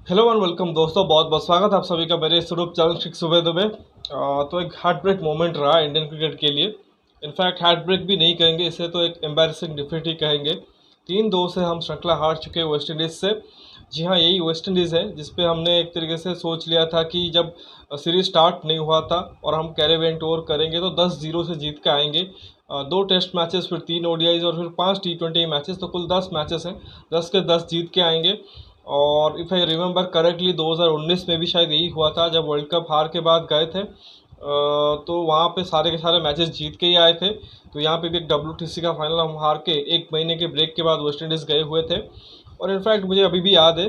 Hello and welcome दोस्तों, बहुत बहुत स्वागत है आप सभी का मेरे इस यूट्यूब चैनल शिख सुबह दुबे। तो एक हार्ट ब्रेक मोमेंट रहा इंडियन क्रिकेट के लिए। इनफैक्ट हार्ट ब्रेक भी नहीं कहेंगे इसे, तो एक एम्बैरेसिंग डिफीट ही कहेंगे। 3-2 से हम श्रृंखला हार चुके हैं वेस्ट इंडीज़ से। जी हाँ, यही वेस्ट इंडीज़ है जिसपे हमने एक तरीके से सोच लिया था कि जब सीरीज स्टार्ट नहीं हुआ था और हम कैरेबियन टूर करेंगे तो 10-0 से जीत के आएंगे। 2 टेस्ट मैचेस, फिर 3 ODIs और फिर 5 T20 मैचेस, तो कुल 10 मैचेस हैं। 10 के 10 जीत के आएंगे। और इफ़ आई रिमेंबर करेक्टली 2019 में भी शायद यही हुआ था जब वर्ल्ड कप हार के बाद गए थे। तो वहाँ पे सारे के सारे मैचेस जीत के ही आए थे। तो यहाँ पे भी एक WTC का फाइनल हम हार के 1 महीने के ब्रेक के बाद वेस्ट इंडीज़ गए हुए थे। और इनफैक्ट मुझे अभी भी याद है,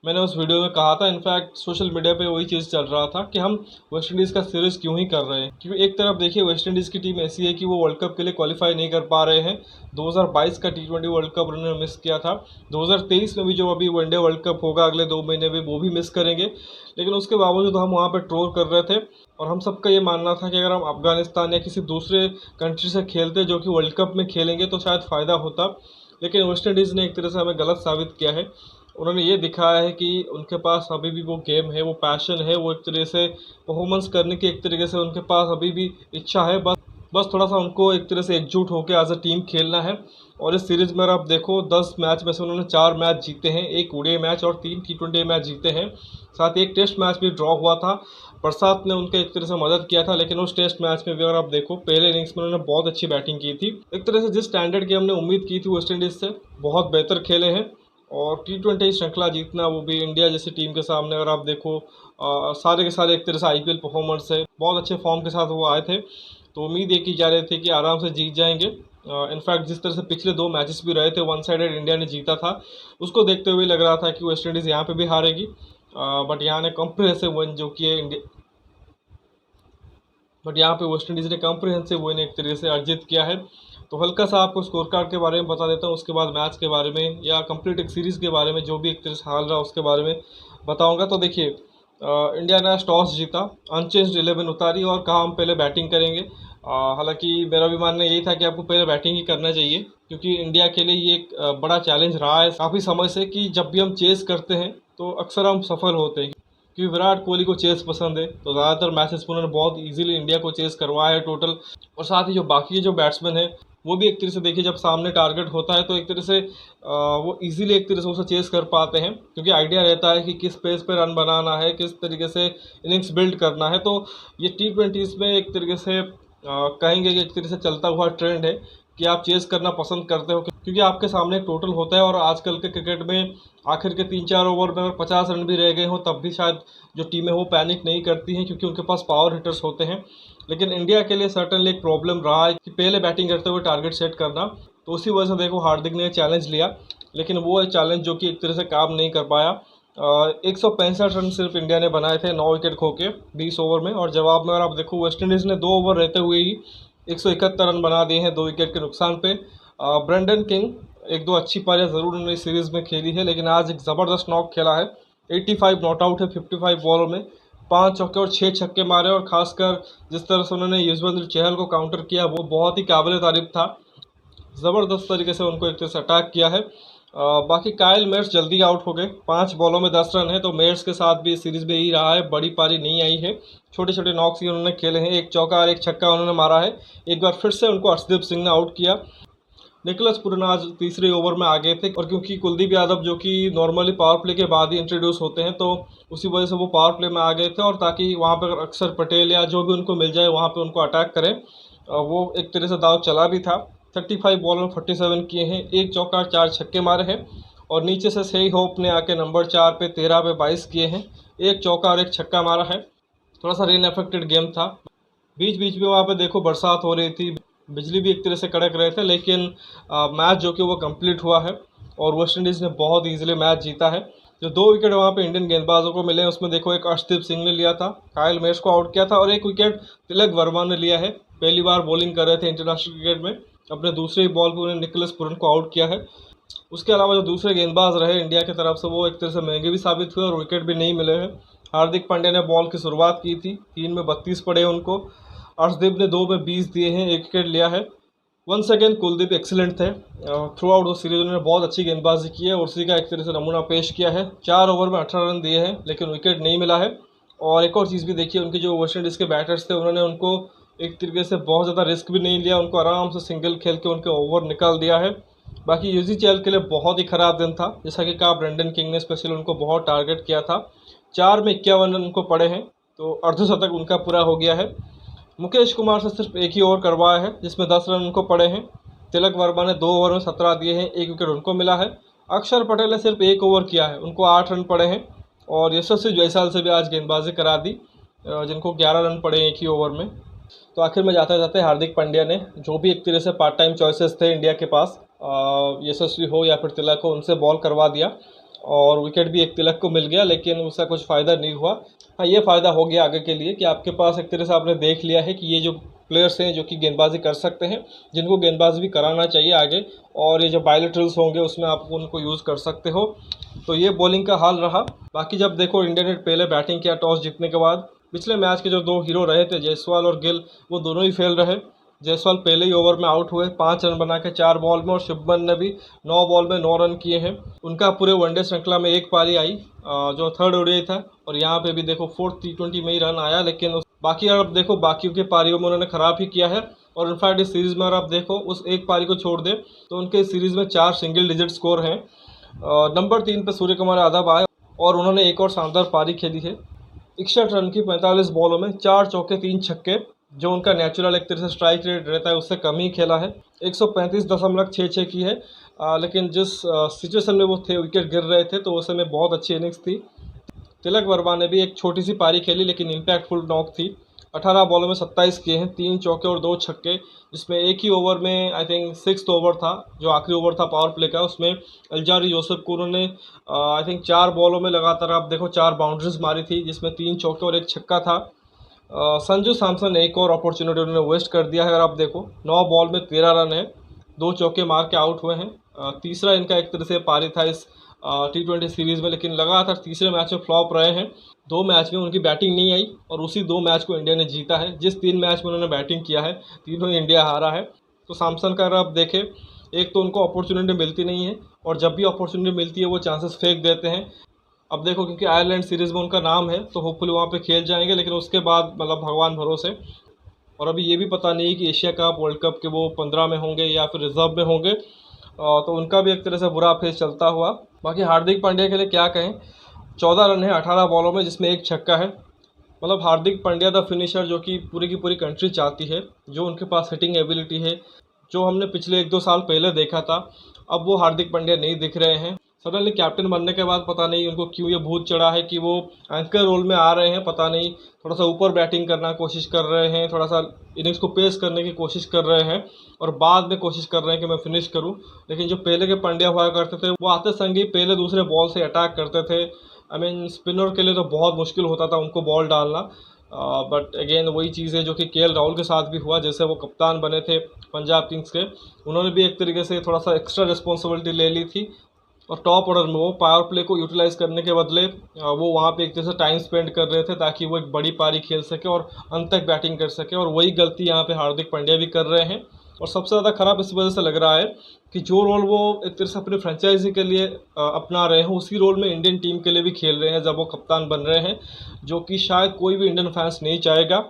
मैंने उस वीडियो में कहा था, इनफैक्ट सोशल मीडिया पे वही चीज़ चल रहा था कि हम वेस्ट इंडीज़ का सीरीज़ क्यों ही कर रहे हैं। क्योंकि एक तरफ देखिए वेस्ट इंडीज़ की टीम ऐसी है कि वो वर्ल्ड कप के लिए क्वालिफाई नहीं कर पा रहे हैं। 2022 का T20 वर्ल्ड कप उन्होंने मिस किया था। 2023 में भी जो अभी वनडे वर्ल्ड कप होगा अगले 2 महीने में, वो भी मिस करेंगे। लेकिन उसके बावजूद हम वहाँ पर ट्रोल कर रहे थे। और हम सबका ये मानना था कि अगर हम अफगानिस्तान या किसी दूसरे कंट्री से खेलते जो कि वर्ल्ड कप में खेलेंगे तो शायद फ़ायदा होता। लेकिन वेस्ट इंडीज़ ने एक तरह से हमें गलत साबित किया है। उन्होंने ये दिखाया है कि उनके पास अभी भी वो गेम है, वो पैशन है, वो एक तरह से परफॉर्मेंस करने की एक तरीके से उनके पास अभी भी इच्छा है। बस बस थोड़ा सा उनको एक तरह से एकजुट होकर एज अ टीम खेलना है। और इस सीरीज़ में अगर आप देखो 10 मैच में से उन्होंने 4 मैच जीते हैं, 1 ODI मैच और 3 T20 मैच जीते हैं। साथ ही एक टेस्ट मैच भी ड्रॉ हुआ था। बरसात ने उनके एक तरह से मदद किया था, लेकिन उस टेस्ट मैच में भी अगर आप देखो पहले इनिंग्स में उन्होंने बहुत अच्छी बैटिंग की थी। एक तरह से जिस स्टैंडर्ड की हमने उम्मीद की थी वेस्ट इंडीज़ से, बहुत बेहतर खेले हैं। और T20 श्रृंखला जीतना, वो भी इंडिया जैसी टीम के सामने, अगर आप देखो सारे के सारे एक तरह से IPL परफॉर्मर्स है, बहुत अच्छे फॉर्म के साथ वो आए थे। तो उम्मीद ये की जा रही थी कि आराम से जीत जाएंगे। इनफैक्ट जिस तरह से पिछले 2 मैचेस भी रहे थे, वन साइडेड इंडिया ने जीता था, उसको देखते हुए लग रहा था कि वेस्ट इंडीज़ यहाँ पे भी हारेगी। बट यहाँ ने कॉम्प्रिहेंसिव विन जो कि है इंडिया, बट यहाँ पे वेस्ट इंडीज़ ने कॉम्प्रिहेंसिव विन एक तरीके से अर्जित किया है। तो हल्का सा आपको स्कोर कार्ड के बारे में बता देता हूँ, उसके बाद मैच के बारे में या कंप्लीट एक सीरीज़ के बारे में जो भी एक तरह से हाल रहा उसके बारे में बताऊँगा। तो देखिए, इंडिया ने टॉस जीता, अनचेंज्ड 11 उतारी और कहा हम पहले बैटिंग करेंगे। हालांकि मेरा भी मानना यही था कि आपको पहले बैटिंग ही करना चाहिए, क्योंकि इंडिया के लिए ये एक बड़ा चैलेंज रहा है काफ़ी समय से कि जब भी हम चेस करते हैं तो अक्सर हम सफल होते हैं। क्योंकि विराट कोहली को चेस पसंद है, तो ज़्यादातर मैचेस में उन्होंने बहुत इजीली इंडिया को चेस करवाया है टोटल। और साथ ही जो बाकी के जो बैट्समैन हैं, वो भी एक तरह से देखिए जब सामने टारगेट होता है तो एक तरह से वो इजीली एक तरह से उसे चेस कर पाते हैं, क्योंकि आइडिया रहता है कि किस पेस पे रन बनाना है, किस तरीके से इनिंग्स बिल्ड करना है। तो ये T20s में एक तरीके से कहेंगे कि एक तरह से चलता हुआ ट्रेंड है कि आप चेस करना पसंद करते हो, क्योंकि आपके सामने एक टोटल होता है। और आजकल के क्रिकेट में आखिर के 3-4 ओवर में अगर 50 रन भी रह गए हो तब भी शायद जो टीमें वो पैनिक नहीं करती हैं, क्योंकि उनके पास पावर हिटर्स होते हैं। लेकिन इंडिया के लिए सर्टनली एक प्रॉब्लम रहा है कि पहले बैटिंग करते हुए टारगेट सेट करना। तो उसी वजह से देखो हार्दिक ने चैलेंज लिया, लेकिन वो चैलेंज जो कि एक तरह से काम नहीं कर पाया। 165 रन सिर्फ इंडिया ने बनाए थे 9 विकेट खो के 20 ओवर में। और जवाब में अगर आप देखो वेस्ट इंडीज़ ने 2 ओवर रहते हुए ही 171 रन बना दिए हैं 2 विकेट के नुकसान पे। ब्रेंडन किंग एक दो अच्छी पारियां ज़रूर उन्होंने इस सीरीज़ में खेली है, लेकिन आज एक ज़बरदस्त नॉक खेला है। 85 नॉट आउट है 55 बॉलों में, 5 चौके और 6 छक्के मारे। और खासकर जिस तरह से उन्होंने युजवेंद्र चहल को काउंटर किया, वो बहुत ही काबिल तारीफ था। ज़बरदस्त तरीके से उनको एक तरह से अटैक किया है। बाकी कायल मेयर्स जल्दी आउट हो गए, 5 बॉलों में 10 रन है। तो मेयर्स के साथ भी इस सीरीज़ में यही रहा है, बड़ी पारी नहीं आई है, छोटे छोटे नॉक्स ही उन्होंने खेले हैं। 1 चौका और 1 छक्का उन्होंने मारा है। एक बार फिर से उनको अर्शदीप सिंह ने आउट किया। निकोलस पुरन आज तीसरे ओवर में आ गए थे, और क्योंकि कुलदीप यादव जो कि नॉर्मली पावर प्ले के बाद ही इंट्रोड्यूस होते हैं, तो उसी वजह से वो पावर प्ले में आ गए थे। और ताकि वहाँ पर अक्षर पटेल या जो भी उनको मिल जाए वहाँ पे उनको अटैक करें, वो एक तरह से दाव चला भी था। 35 बॉल में 47 किए हैं, 1 चौका 4 छक्के मारे हैं। और नीचे से सही होप ने आके नंबर 4 पे 13 पे 22 किए हैं, 1 चौका और 1 छक्का मारा है। थोड़ा सा रेन अफेक्टेड गेम था, बीच बीच में वहाँ पे देखो बरसात हो रही थी, बिजली भी एक तरह से कड़क रहे थे, लेकिन मैच जो कि वो कंप्लीट हुआ है और वेस्ट इंडीज़ ने बहुत इजीली मैच जीता है। जो 2 विकेट वहाँ पे इंडियन गेंदबाजों को मिले, उसमें देखो एक अर्शदीप सिंह ने लिया था, कायल मेयर्स को आउट किया था, और 1 विकेट तिलक वर्मा ने लिया है। पहली बार बॉलिंग कर रहे थे इंटरनेशनल क्रिकेट में, अपने दूसरे ही बॉल पर उन्हें निकोलस पुरन को आउट किया है। उसके अलावा जो दूसरे गेंदबाज रहे इंडिया की तरफ से, वो एक तरह से महंगे भी साबित हुए और विकेट भी नहीं मिले हैं। हार्दिक पांड्या ने बॉल की शुरुआत की थी, 3 में 32 पड़े उनको। अर्शदीप ने 2 में 20 दिए हैं, 1 विकेट लिया है। वंस अगेन कुलदीप एक्सीलेंट थे। थ्रू आउट वो सीरीज उन्होंने बहुत अच्छी गेंदबाजी की है और उसी का एक तरह से नमूना पेश किया है। 4 ओवर में 18 रन दिए हैं लेकिन विकेट नहीं मिला है। और एक और चीज़ भी देखिए, उनके जो वेस्ट इंडीज़ के बैटर्स थे उन्होंने उनको एक तरीके से बहुत ज़्यादा रिस्क भी नहीं लिया, उनको आराम से सिंगल खेल के उनके ओवर निकाल दिया है। बाकी यूजी चहल के लिए बहुत ही ख़राब दिन था, जैसा कि कहा ब्रेंडन किंग ने स्पेशली उनको बहुत टारगेट किया था। 4 में 51 रन उनको पड़े हैं, तो अर्धशतक उनका पूरा हो गया है। मुकेश कुमार से सिर्फ एक ही ओवर करवाया है जिसमें 10 रन उनको पड़े हैं। तिलक वर्मा ने 2 ओवर में 17 दिए हैं, 1 विकेट उनको मिला है। अक्षर पटेल ने सिर्फ 1 ओवर किया है, उनको 8 रन पड़े हैं। और यशस्वी जायसवाल से भी आज गेंदबाजी करा दी, जिनको 11 रन पड़े एक ही ओवर में। तो आखिर में जाते जाते हार्दिक पांड्या ने जो भी एक तरह से पार्ट टाइम चॉइसेस थे इंडिया के पास, यशस्वी हो या फिर तिलक हो, उनसे बॉल करवा दिया और विकेट भी एक तिलक को मिल गया, लेकिन उसका कुछ फ़ायदा नहीं हुआ। हाँ, ये फ़ायदा हो गया आगे के लिए कि आपके पास एक तरह से आपने देख लिया है कि ये जो प्लेयर्स हैं जो कि गेंदबाजी कर सकते हैं, जिनको गेंदबाजी भी कराना चाहिए आगे, और ये जो बायलेटरल्स होंगे उसमें आप उनको यूज़ कर सकते हो। तो ये बॉलिंग का हाल रहा। बाकी जब देखो इंडिया ने पहले बैटिंग किया टॉस जीतने के बाद, पिछले मैच के जो 2 हीरो रहे थे जायसवाल और गिल, वो दोनों ही फेल रहे। जायसवाल पहले ही ओवर में आउट हुए 5 रन बना के 4 बॉल में, और शुभमन ने भी 9 बॉल में 9 रन किए हैं। उनका पूरे वनडे श्रृंखला में एक पारी आई जो थर्ड ओडीआई था, और यहाँ पे भी देखो 4th T20 में ही रन आया, लेकिन बाकी अब देखो बाकी के पारियों में उन्होंने ख़राब ही किया है। और इनफैक्ट इस सीरीज़ में अगर आप देखो उस एक पारी को छोड़ दे तो उनके इस सीरीज़ में 4 सिंगल डिजिट स्कोर हैं। नंबर 3 पे सूर्य कुमार यादव आए और उन्होंने एक और शानदार पारी खेली है। 61 रन की 45 बॉलों में 4 चौके 3 छक्के, जो उनका नेचुरल एक तरह से स्ट्राइक रेट रहता है उससे कम ही खेला है। 135.66 की है, लेकिन जिस सिचुएशन में वो थे, विकेट गिर रहे थे, तो उस समय बहुत अच्छी इनिंग्स थी। तिलक वर्मा ने भी एक छोटी सी पारी खेली लेकिन इम्पैक्टफुल नॉक थी। 18 बॉलों में 27 किए हैं, 3 चौके और 2 छक्के, जिसमें एक ही ओवर में आई थिंक 6th ओवर था, जो आखिरी ओवर था पावर प्ले का, उसमें अल्जारी जोसेफ को उन्होंने आई थिंक 4 बॉलों में लगातार आप देखो 4 बाउंड्रीज मारी थी, जिसमें 3 चौके और 1 छक्का था। संजू सैमसन ने एक और अपॉर्चुनिटी उन्होंने वेस्ट कर दिया है। अगर आप देखो 9 बॉल में 13 रन है, 2 चौके मार के आउट हुए हैं। तीसरा इनका एक तरह से पारी था इस T20 सीरीज़ में, लेकिन लगातार तीसरे मैच में फ्लॉप रहे हैं। 2 मैच में उनकी बैटिंग नहीं आई और उसी 2 मैच को इंडिया ने जीता है। जिस 3 मैच में उन्होंने बैटिंग किया है, तीनों ही इंडिया हारा है। तो सैमसन का अगर आप देखें, एक तो उनको अपॉर्चुनिटी मिलती नहीं है, और जब भी अपॉर्चुनिटी मिलती है वो चांसेस फेंक देते हैं। अब देखो क्योंकि आयरलैंड सीरीज़ में उनका नाम है तो होपफुली वहाँ पे खेल जाएंगे, लेकिन उसके बाद मतलब भगवान भरोसे। और अभी ये भी पता नहीं कि एशिया कप वर्ल्ड कप के वो 15 में होंगे या फिर रिजर्व में होंगे, तो उनका भी एक तरह से बुरा फेज चलता हुआ। बाकी हार्दिक पांड्या के लिए क्या कहें, 14 रन है 18 बॉलों में, जिसमें 1 छक्का है। मतलब हार्दिक पांड्या द फिनिशर जो कि पूरी की पूरी कंट्री चाहती है, जो उनके पास हिटिंग एबिलिटी है, जो हमने पिछले 1-2 साल पहले देखा था, अब वो हार्दिक पांड्या नहीं दिख रहे हैं। सडनली कैप्टन बनने के बाद पता नहीं उनको क्यों ये भूत चढ़ा है कि वो एंकर रोल में आ रहे हैं, पता नहीं, थोड़ा सा ऊपर बैटिंग करना कोशिश कर रहे हैं, थोड़ा सा इनिंग्स को पेस करने की कोशिश कर रहे हैं, और बाद में कोशिश कर रहे हैं कि मैं फिनिश करूं। लेकिन जो पहले के पांड्या हुआ करते थे, वो आते संग ही पहले दूसरे बॉल से अटैक करते थे। आई मीन स्पिनर के लिए तो बहुत मुश्किल होता था उनको बॉल डालना। बट अगेन वही चीज़ है जो कि केएल राहुल के साथ भी हुआ, जैसे वो कप्तान बने थे पंजाब किंग्स के, उन्होंने भी एक तरीके से थोड़ा सा एक्स्ट्रा रिस्पॉन्सिबिलिटी ले ली थी, और टॉप ऑर्डर में वो पावर प्ले को यूटिलाइज करने के बदले वो वहाँ पे एक तरह से टाइम स्पेंड कर रहे थे ताकि वो एक बड़ी पारी खेल सके और अंत तक बैटिंग कर सके। और वही गलती यहाँ पे हार्दिक पांड्या भी कर रहे हैं, और सबसे ज़्यादा ख़राब इस वजह से लग रहा है कि जो रोल वो एक तरह से अपनी फ्रेंचाइजी के लिए अपना रहे हैं, उसी रोल में इंडियन टीम के लिए भी खेल रहे हैं जब वो कप्तान बन रहे हैं, जो कि शायद कोई भी इंडियन फैंस नहीं चाहेगा।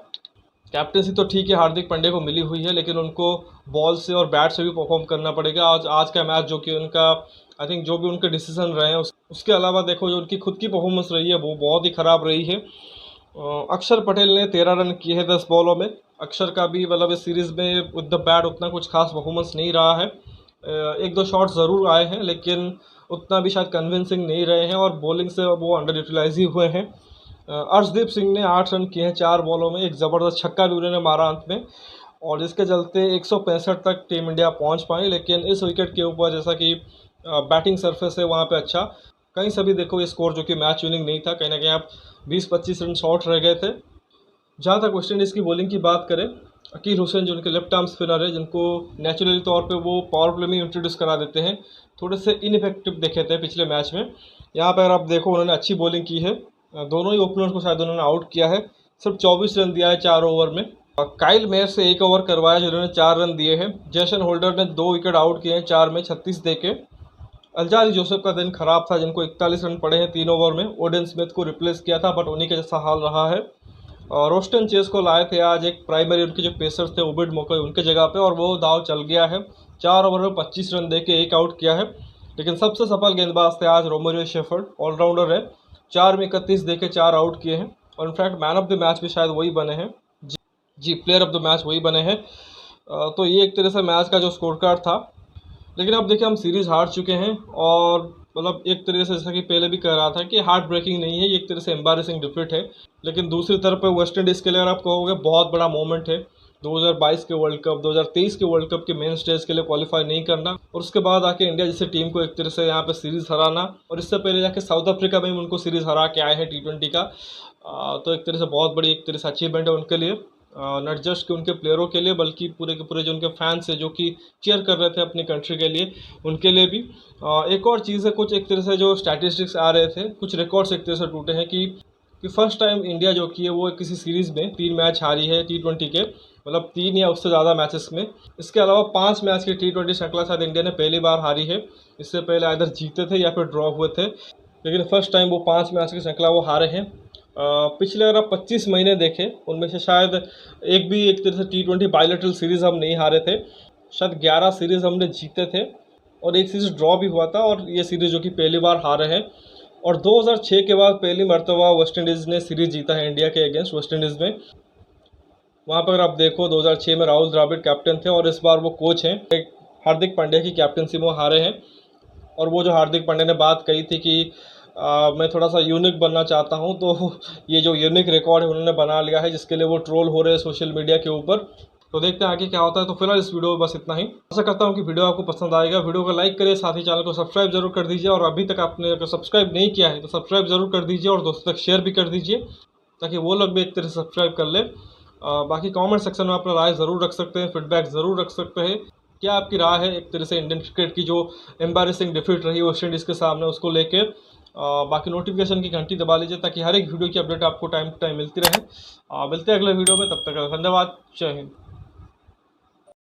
कैप्टनसी तो ठीक है हार्दिक पांड्या को मिली हुई है, लेकिन उनको बॉल से और बैट से भी परफॉर्म करना पड़ेगा। आज का मैच जो कि उनका आई थिंक जो भी उनके डिसीजन रहे हैं उसके अलावा देखो जो उनकी खुद की परफॉर्मेंस रही है वो बहुत ही ख़राब रही है। अक्षर पटेल ने 13 रन किए हैं 10 बॉलों में। अक्षर का भी मतलब इस सीरीज़ में विद द बैट उतना कुछ खास परफॉर्मेंस नहीं रहा है। 1-2 शॉट्स ज़रूर आए हैं, लेकिन उतना भी शायद कन्विंसिंग नहीं रहे हैं, और बॉलिंग से वो अंडर यूटिलाइज ही हुए हैं। अर्शदीप सिंह ने 8 रन किए हैं 4 बॉलों में, एक ज़बरदस्त छक्का भी उन्होंने मारा अंत में, और जिसके चलते 165 तक टीम इंडिया पहुंच पाई। लेकिन इस विकेट के ऊपर जैसा कि बैटिंग सरफेस है वहाँ पे अच्छा, कहीं से भी देखो ये स्कोर जो कि मैच विनिंग नहीं था, कहीं ना कहीं आप 20-25 रन शॉर्ट रह गए थे। जहाँ तक वेस्ट इंडीज़ की बॉलिंग की बात करें, अकील हुसैन जो उनके लेफ्ट आर्म स्पिनर है, जिनको नेचुरली तौर पे वो पावर प्ले में इंट्रोड्यूस करा देते हैं, थोड़े से इनइफेक्टिव दिखे थे पिछले मैच में। यहाँ पर आप देखो उन्होंने अच्छी बॉलिंग की है, दोनों ही ओपनर्स को शायद उन्होंने आउट किया है, सिर्फ 24 रन दिया है 4 ओवर में। काइल मेयर से 1 ओवर करवाया जिन्होंने 4 रन दिए हैं। जेसन होल्डर ने 2 विकेट आउट किए हैं 4 में 36 देके। अल्जारी जोसेफ का दिन खराब था जिनको 41 रन पड़े हैं 3 ओवर में। ओडेन स्मिथ को रिप्लेस किया था बट उन्हीं का जैसा हाल रहा है। और रोस्टन चेस को लाए थे आज एक प्राइमरी उनके जो पेसर्स थे ओबिड मोकई उनके जगह पे, और वो दाव चल गया है। 4 ओवर में 25 रन देके 1 आउट किया है। लेकिन सबसे सफल गेंदबाज थे आज रोमेरियो शेफर्ड, ऑलराउंडर है। 4 में 31 देके 4 आउट किए हैं और in fact man of the match भी शायद वही बने हैं। जी प्लेयर ऑफ द मैच वही बने हैं। तो ये एक तरह से मैच का जो स्कोर कार्ड था। लेकिन अब देखिए हम सीरीज़ हार चुके हैं और मतलब एक तरह से जैसा कि पहले भी कह रहा था कि हार्ट ब्रेकिंग नहीं है, ये एक तरह से एम्बारेसिंग डिफीट है। लेकिन दूसरी तरफ पे वेस्ट इंडीज़ के लिए अगर आप कहोगे बहुत बड़ा मोमेंट है। 2022 के वर्ल्ड कप, 2023 के वर्ल्ड कप के मेन स्टेज के लिए क्वालिफाई नहीं करना और उसके बाद आके इंडिया जैसे टीम को एक तरह से यहाँ पे सीरीज़ हराना, और इससे पहले जाके साउथ अफ्रीका में भी उनको सीरीज़ हरा के आए हैं T20 का। तो एक तरह से बहुत बड़ी एक तरह से अचीवमेंट है उनके लिए, नॉट जस्ट कि उनके प्लेयरों के लिए बल्कि पूरे के पूरे जो उनके फैंस हैं जो कि चीयर कर रहे थे अपनी कंट्री के लिए, उनके लिए भी। एक और चीज़ है, कुछ एक तरह से जो स्टैटिस्टिक्स आ रहे थे, कुछ रिकॉर्ड्स एक तरह से टूटे हैं कि फर्स्ट टाइम इंडिया जो की है वो किसी सीरीज़ में 3 मैच हारी है T20 के, मतलब 3 या उससे ज़्यादा मैचेस में। इसके अलावा 5 मैच की T20 श्रृंखला शायद इंडिया ने पहली बार हारी है। इससे पहले इधर जीते थे या फिर ड्रॉ हुए थे, लेकिन फर्स्ट टाइम वो 5 मैच की श्रृंखला वो हारे हैं। पिछले अगर आप 25 महीने देखें उनमें से शायद एक भी एक तरह से T20 बायलैटरल सीरीज़ हम नहीं हारे थे। शायद 11 सीरीज़ हमने जीते थे और एक सीरीज़ ड्रॉ भी हुआ था, और ये सीरीज़ जो कि पहली बार हारे हैं। और 2006 के बाद पहली मरतबा वेस्ट इंडीज़ ने सीरीज़ जीता है इंडिया के अगेंस्ट वेस्ट इंडीज़ में। वहाँ पर अगर आप देखो 2006 में राहुल द्रविड़ कैप्टन थे और इस बार वो कोच हैं। हार्दिक पांड्या की कैप्टनसी में वो हारे हैं। और वो जो हार्दिक पांड्या ने बात कही थी कि मैं थोड़ा सा यूनिक बनना चाहता हूं, तो ये जो यूनिक रिकॉर्ड है उन्होंने बना लिया है, जिसके लिए वो ट्रोल हो रहे हैं सोशल मीडिया के ऊपर। तो देखते हैं आगे क्या होता है। तो फिलहाल इस वीडियो में बस इतना ही। आशा करता हूं कि वीडियो आपको पसंद आएगा। वीडियो को लाइक करें, साथ ही चैनल को सब्सक्राइब जरूर कर दीजिए, और अभी तक आपने अगर सब्सक्राइब नहीं किया है तो सब्सक्राइब जरूर कर दीजिए और दोस्तों तक शेयर भी कर दीजिए ताकि वो लोग भी एक तरह से सब्सक्राइब कर ले। बाकी कमेंट सेक्शन में अपना राय ज़रूर रख सकते हैं, फीडबैक ज़रूर रख सकते हैं। क्या आपकी राय है एक तरह से इंडियन क्रिकेट की जो एम्बैरेसिंग डिफीट रही वेस्ट इंडीज़ के सामने, उसको लेके। बाकी नोटिफिकेशन की घंटी दबा लीजिए ताकि हर एक वीडियो की अपडेट आपको टाइम टू टाइम मिलती रहे। मिलते हैं अगले वीडियो में, तब तक धन्यवाद, जय हिंद।